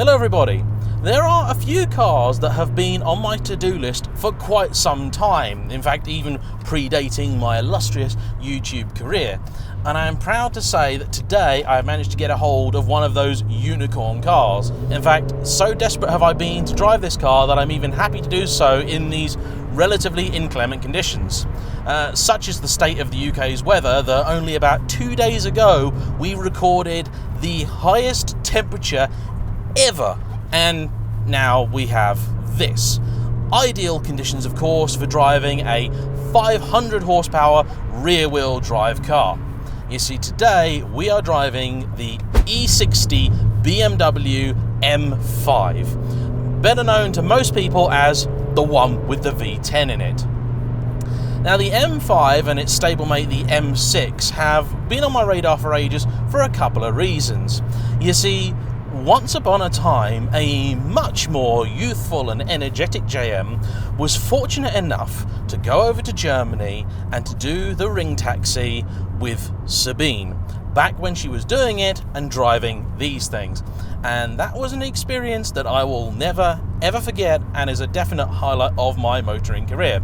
Hello everybody. There are a few cars that have been on my to-do list for quite some time, in fact even predating my illustrious YouTube career, and I am proud to say that today I have managed to get a hold of one of those unicorn cars. In fact, so desperate have I been to drive this car that I'm even happy to do so in these relatively inclement conditions. Such is the state of the UK's weather that only about 2 days ago we recorded the highest temperature ever, and now we have this. Ideal conditions, of course, for driving a 500 horsepower rear-wheel drive car. You see, today we are driving the E60 BMW M5, better known to most people as the one with the V10 in it. Now, the M5 and its stablemate the M6 have been on my radar for ages for a couple of reasons. You see, once upon a time, a much more youthful and energetic JayEmm was fortunate enough to go over to Germany and to do the ring taxi with Sabine, back when she was doing it and driving these things. And that was an experience that I will never ever forget, and is a definite highlight of my motoring career.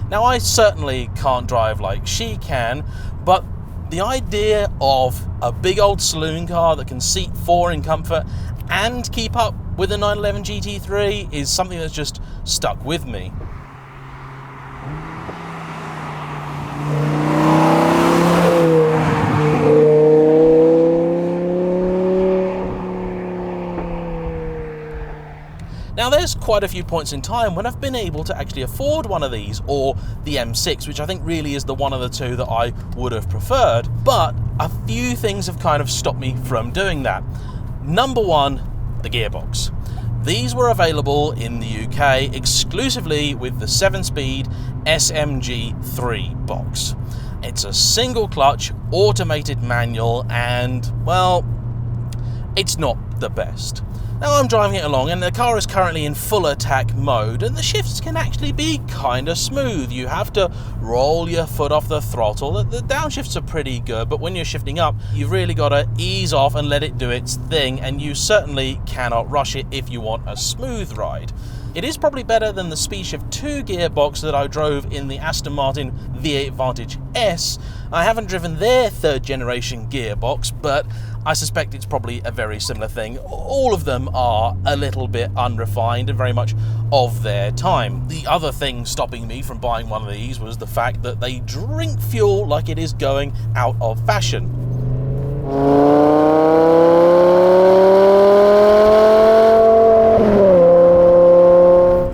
Now, I certainly can't drive like she can, but the idea of a big old saloon car that can seat 4 in comfort and keep up with a 911 GT3 is something that's just stuck with me. Now, there's quite a few points in time when I've been able to actually afford one of these, or the M6, which I think really is the one of the two that I would have preferred, but a few things have kind of stopped me from doing that. Number one, the gearbox. These were available in the UK exclusively with the 7-speed SMG3 box. It's a single clutch, automated manual, and, well, it's not the best. Now, I'm driving it along and the car is currently in full attack mode, and the shifts can actually be kind of smooth. You have to roll your foot off the throttle. The downshifts are pretty good, but when you're shifting up, you've really got to ease off and let it do its thing, and you certainly cannot rush it if you want a smooth ride. It is probably better than the Speedshift 2 gearbox that I drove in the Aston Martin V8 Vantage S. I haven't driven their 3rd generation gearbox, but I suspect it's probably a very similar thing. All of them are a little bit unrefined and very much of their time. The other thing stopping me from buying one of these was the fact that they drink fuel like it is going out of fashion.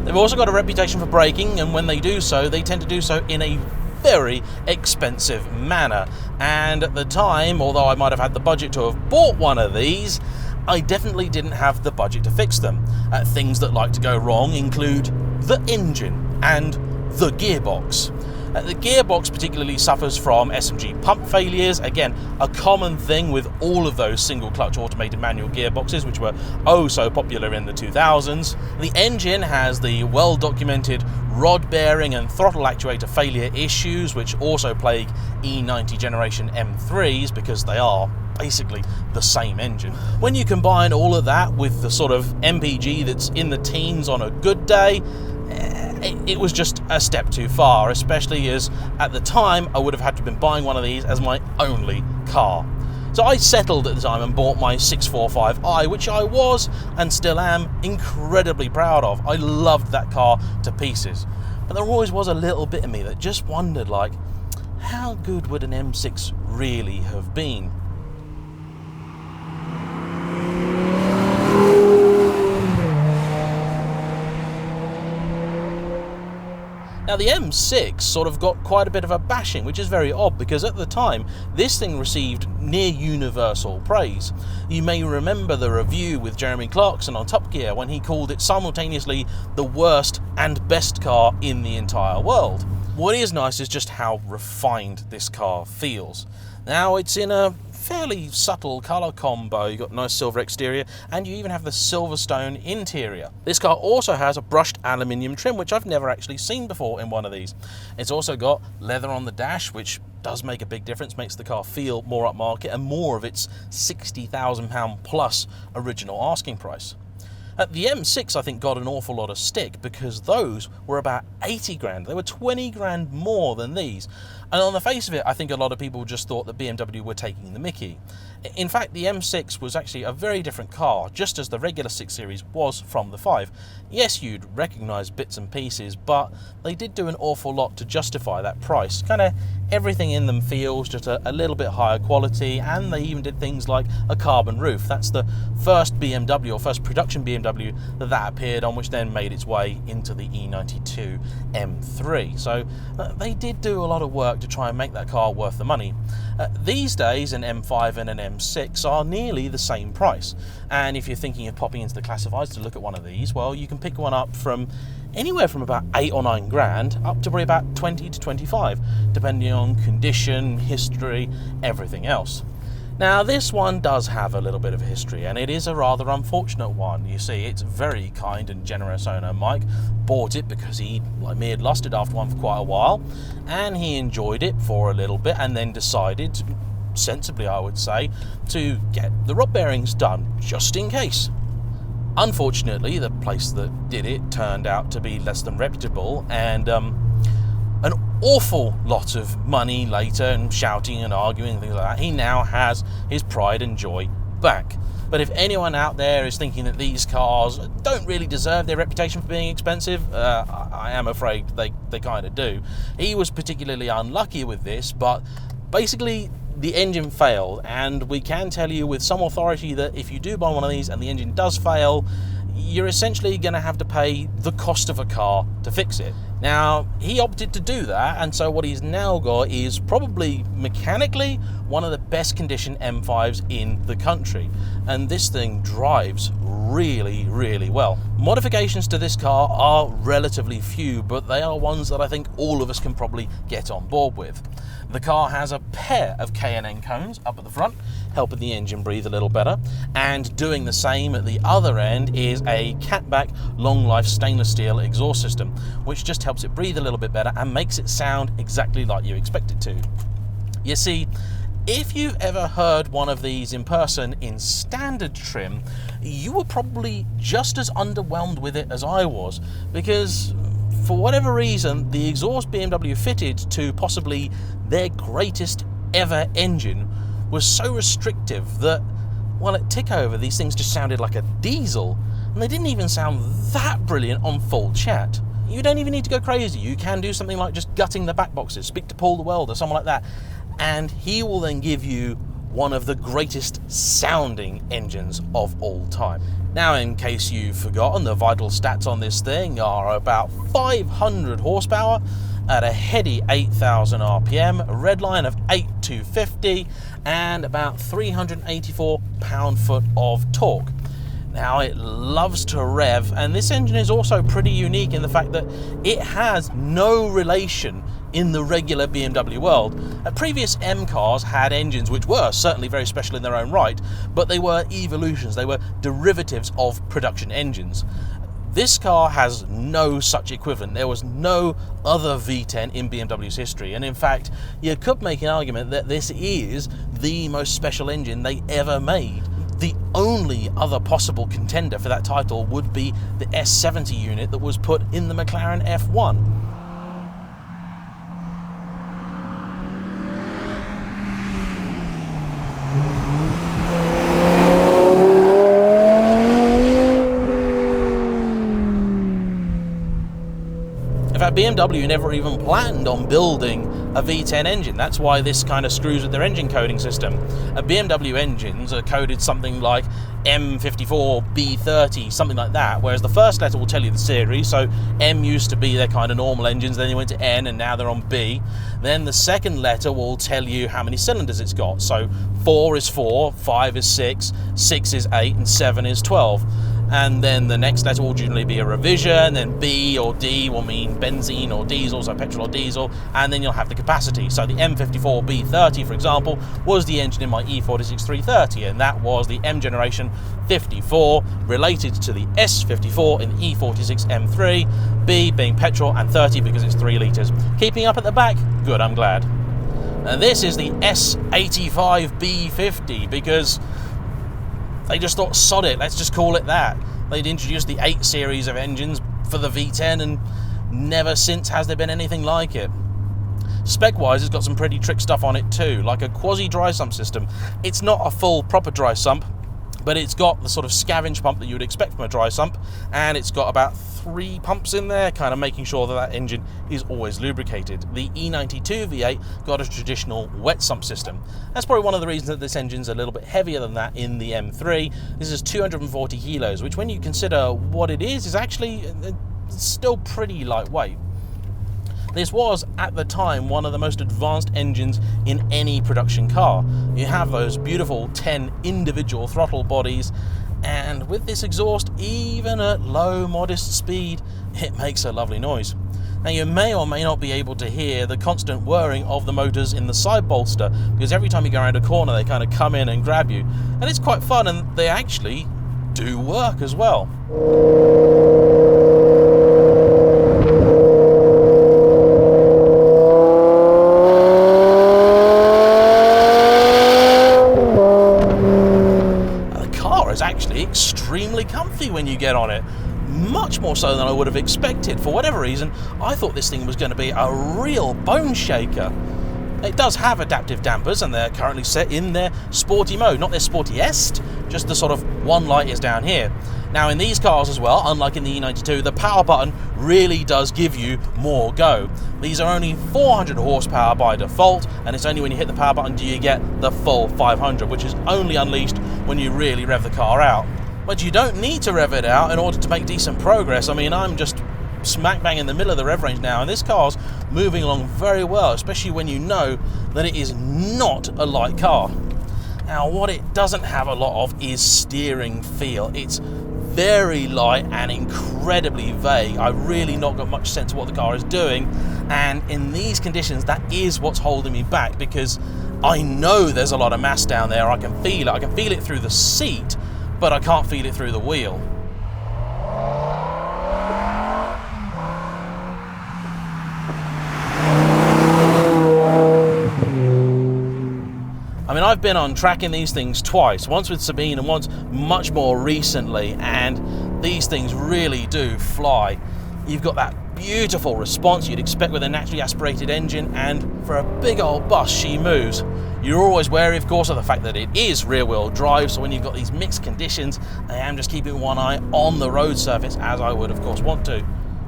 They've also got a reputation for braking, and when they do so, they tend to do so in a very expensive manner. And at the time, although I might have had the budget to have bought one of these, I definitely didn't have the budget to fix them. Things that like to go wrong include the engine and the gearbox. The gearbox particularly suffers from SMG pump failures, again a common thing with all of those single clutch automated manual gearboxes, which were oh so popular in the 2000s. The engine has the well documented rod bearing and throttle actuator failure issues, which also plague E90 generation M3s because they are basically the same engine. When you combine all of that with the sort of MPG that's in the teens on a good day, it was just a step too far, especially as at the time I would have had to have been buying one of these as my only car. So I settled at the time and bought my 645i, which I was and still am incredibly proud of. I loved that car to pieces. But there always was a little bit of me that just wondered, like, how good would an M6 really have been? Now, the M6 sort of got quite a bit of a bashing, which is very odd because at the time this thing received near universal praise. You may remember the review with Jeremy Clarkson on Top Gear when he called it simultaneously the worst and best car in the entire world. What is nice is just how refined this car feels. Now, it's in a fairly subtle colour combo. You've got a nice silver exterior, and you even have the Silverstone interior. This car also has a brushed aluminium trim, which I've never actually seen before in one of these. It's also got leather on the dash, which does make a big difference, makes the car feel more upmarket and more of its £60,000 plus original asking price. The M6, I think, got an awful lot of stick because those were about 80 grand. They were 20 grand more than these. And on the face of it, I think a lot of people just thought that BMW were taking the mickey. In fact, the M6 was actually a very different car, just as the regular 6 Series was from the 5. Yes, you'd recognise bits and pieces, but they did do an awful lot to justify that price. Kind of everything in them feels just a little bit higher quality, and they even did things like a carbon roof. That's the first BMW, or first production BMW that appeared on, which then made its way into the E92 M3. So they did do a lot of work to try and make that car worth the money. These days, an M5 and an M6 are nearly the same price, and if you're thinking of popping into the classifieds to look at one of these, well, you can pick one up from anywhere from about 8 or 9 grand up to probably about 20 to 25, depending on condition, history, everything else. Now, this one does have a little bit of a history, and it is a rather unfortunate one. You see, its very kind and generous owner, Mike, bought it because he, like me, had lost it after one for quite a while, and he enjoyed it for a little bit and then decided, sensibly I would say, to get the rod bearings done, just in case. Unfortunately, the place that did it turned out to be less than reputable, and an awful lot of money later, and shouting and arguing and things like that, he now has his pride and joy back. But if anyone out there is thinking that these cars don't really deserve their reputation for being expensive, I am afraid they kind of do. He was particularly unlucky with this, but basically the engine failed, and we can tell you with some authority that if you do buy one of these and the engine does fail, you're essentially going to have to pay the cost of a car to fix it. Now, he opted to do that, and so what he's now got is probably mechanically one of the best condition M5s in the country, and this thing drives really, really well. Modifications to this car are relatively few, but they are ones that I think all of us can probably get on board with. The car has a pair of K&N cones up at the front, helping the engine breathe a little better, and doing the same at the other end is a catback long life stainless steel exhaust system, which just helps it breathe a little bit better and makes it sound exactly like you expect it to. You see, if you've ever heard one of these in person in standard trim, you were probably just as underwhelmed with it as I was, because for whatever reason, the exhaust BMW fitted to possibly their greatest ever engine was so restrictive that, well, at tick over, these things just sounded like a diesel, and they didn't even sound that brilliant on full chat. You don't even need to go crazy. You can do something like just gutting the back boxes, speak to Paul the welder, someone like that, and he will then give you one of the greatest sounding engines of all time. Now, in case you've forgotten, the vital stats on this thing are about 500 horsepower at a heady 8,000 RPM, a red line of 8,250, and about 384 pound-foot of torque. Now, it loves to rev, and this engine is also pretty unique in the fact that it has no relation in the regular BMW world. Previous M cars had engines which were certainly very special in their own right, but they were evolutions, they were derivatives of production engines. This car has no such equivalent. There was no other V10 in BMW's history, and in fact, you could make an argument that this is the most special engine they ever made. The only other possible contender for that title would be the S70 unit that was put in the McLaren F1. In fact, BMW never even planned on building a V10 engine. That's why this kind of screws with their engine coding system. BMW engines are coded something like M54, B30, something like that, whereas the first letter will tell you the series. So M used to be their kind of normal engines, then they went to N, and now they're on B. Then the second letter will tell you how many cylinders it's got. So 4 is 4, 5 is 6, 6 is 8, and 7 is 12. And then the next letter will generally be a revision, then B or D will mean benzene or diesel, so petrol or diesel, and then you'll have the capacity. So the M54 B30, for example, was the engine in my E46 330, and that was the M generation 54 related to the S54 in the E46 M3, B being petrol and 30 because it's 3 litres. Keeping up at the back? Good, I'm glad. And this is the S85 B50 because they just thought, sod it, let's just call it that. They'd introduced the 8 series of engines for the V10, and never since has there been anything like it. Spec-wise, it's got some pretty trick stuff on it too, like a quasi-dry sump system. It's not a full proper dry sump, but it's got the sort of scavenge pump that you would expect from a dry sump, and it's got about 3 pumps in there, kind of making sure that that engine is always lubricated. The E92 V8 got a traditional wet sump system. That's probably one of the reasons that this engine's a little bit heavier than that in the M3. This is 240 kilos, which when you consider what it is actually still pretty lightweight. This was, at the time, one of the most advanced engines in any production car. You have those beautiful 10 individual throttle bodies, and with this exhaust, even at low, modest speed, it makes a lovely noise. Now, you may or may not be able to hear the constant whirring of the motors in the side bolster, because every time you go around a corner, they kind of come in and grab you. And it's quite fun, and they actually do work as well. Is actually extremely comfy when you get on it, much more so than I would have expected. For whatever reason, I thought this thing was going to be a real bone shaker. It does have adaptive dampers, and they're currently set in their sporty mode, not their sportiest, just the sort of one light is down here. Now, in these cars as well, unlike in the E92, the power button really does give you more go. These are only 400 horsepower by default, and it's only when you hit the power button do you get the full 500, which is only unleashed when you really rev the car out. But you don't need to rev it out in order to make decent progress. I mean, I'm just smack bang in the middle of the rev range now, and this car's moving along very well, especially when you know that it is not a light car. Now, what it doesn't have a lot of is steering feel. It's very light and incredibly vague. I've really not got much sense of what the car is doing, and in these conditions that is what's holding me back, because I know there's a lot of mass down there. I can feel it through the seat, but I can't feel it through the wheel. I mean, I've been on track in these things twice, once with Sabine and once much more recently, and these things really do fly. You've got that beautiful response you'd expect with a naturally aspirated engine, and for a big old bus, she moves. You're always wary, of course, of the fact that it is rear-wheel drive, so when you've got these mixed conditions, I am just keeping one eye on the road surface, as I would, of course, want to.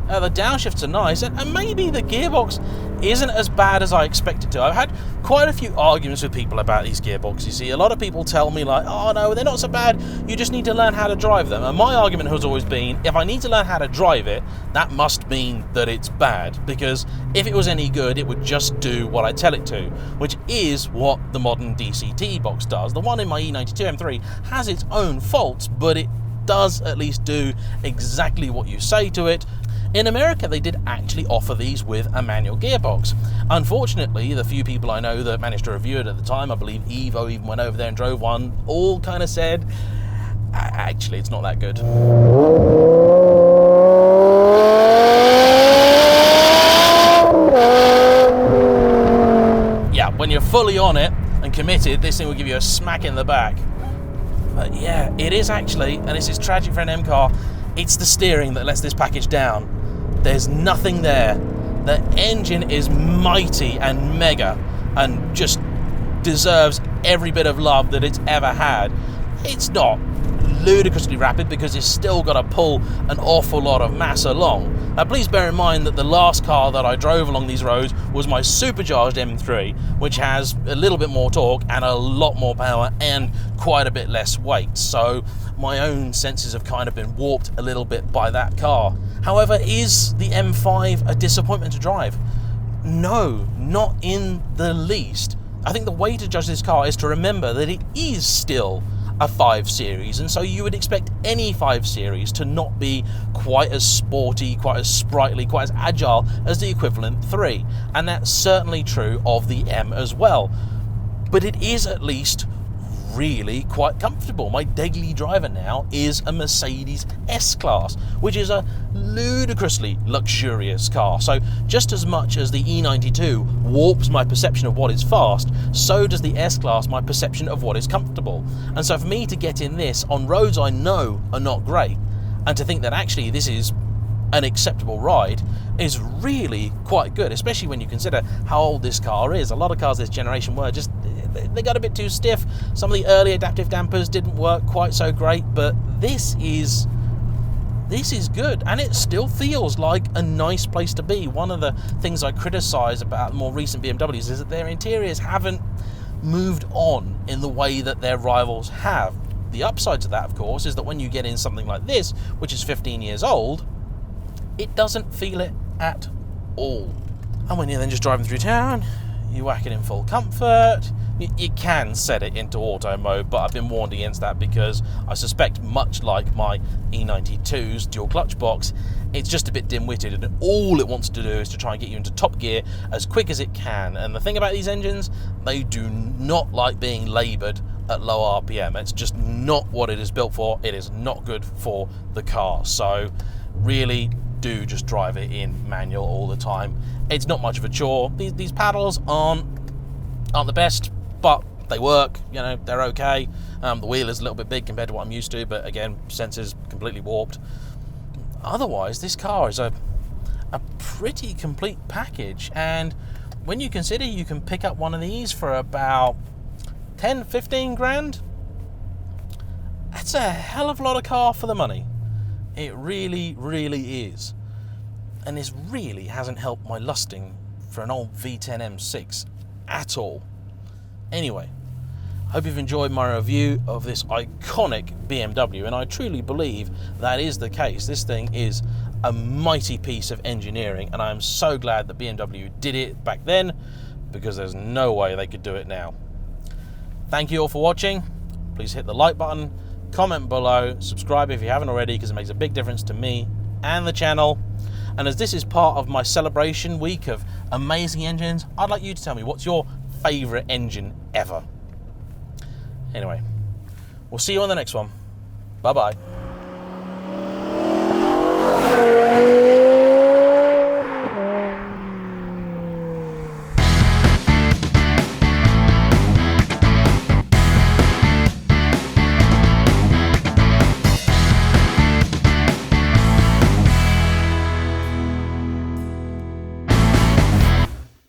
The downshifts are nice, and maybe the gearbox isn't as bad as I expected to. I've had quite a few arguments with people about these gearboxes. You see, a lot of people tell me like, oh no, they're not so bad, you just need to learn how to drive them. And my argument has always been, if I need to learn how to drive it, that must mean that it's bad, because if it was any good, it would just do what I tell it to, which is what the modern DCT box does. The one in my E92 M3 has its own faults, but it does at least do exactly what you say to it. In America, they did actually offer these with a manual gearbox. Unfortunately, the few people I know that managed to review it at the time, I believe Evo even went over there and drove one, all kind of said, actually, it's not that good. Yeah, when you're fully on it and committed, this thing will give you a smack in the back. But yeah, it is actually, and this is tragic for an M car, it's the steering that lets this package down. There's nothing there. The engine is mighty and mega and just deserves every bit of love that it's ever had. It's not ludicrously rapid because it's still got to pull an awful lot of mass along. Now, please bear in mind that the last car that I drove along these roads was my supercharged M3, which has a little bit more torque and a lot more power and quite a bit less weight. So my own senses have kind of been warped a little bit by that car. However, is the M5 a disappointment to drive? No, not in the least. I think the way to judge this car is to remember that it is still a 5 Series, and so you would expect any 5 Series to not be quite as sporty, quite as sprightly, quite as agile as the equivalent 3, and that's certainly true of the M as well. But it is at least really quite comfortable. My daily driver now is a Mercedes S-Class, which is a ludicrously luxurious car. So just as much as the E92 warps my perception of what is fast, so does the S-Class my perception of what is comfortable. And so for me to get in this on roads I know are not great, And to think that actually this is an acceptable ride is really quite good, especially when you consider how old this car is. A lot of cars this generation were just, they got a bit too stiff. Some of the early adaptive dampers didn't work quite so great, but this is good, and it still feels like a nice place to be. One of the things I criticize about more recent BMWs is that their interiors haven't moved on in the way that their rivals have. The upside to that, of course, is that when you get in something like this, which is 15 years old, it doesn't feel it at all. And when you're then just driving through town, you whack it in full comfort. You can set it into auto mode, but I've been warned against that because I suspect, much like my E92's dual clutch box, it's just a bit dim-witted, and all it wants to do is to try and get you into top gear as quick as it can. And the thing about these engines, they do not like being laboured at low RPM. It's just not what it is built for. It is not good for the car. So really do just drive it in manual all the time. It's not much of a chore. These paddles aren't the best, but they work, you know, they're okay. The wheel is a little bit big compared to what I'm used to, but again, sensors completely warped. Otherwise, this car is a pretty complete package, and when you consider you can pick up one of these for about 10, 15 grand, that's a hell of a lot of car for the money. It really, really is. And this really hasn't helped my lusting for an old V10 M6 at all. Anyway, hope you've enjoyed my review of this iconic BMW, and I truly believe that is the case. This thing is a mighty piece of engineering, and I'm so glad that BMW did it back then, because there's no way they could do it now. Thank you all for watching. Please hit the like button, comment below, subscribe if you haven't already, because it makes a big difference to me and the channel. And as this is part of my celebration week of amazing engines, I'd like you to tell me, what's your favourite engine ever? Anyway, we'll see you on the next one. Bye bye.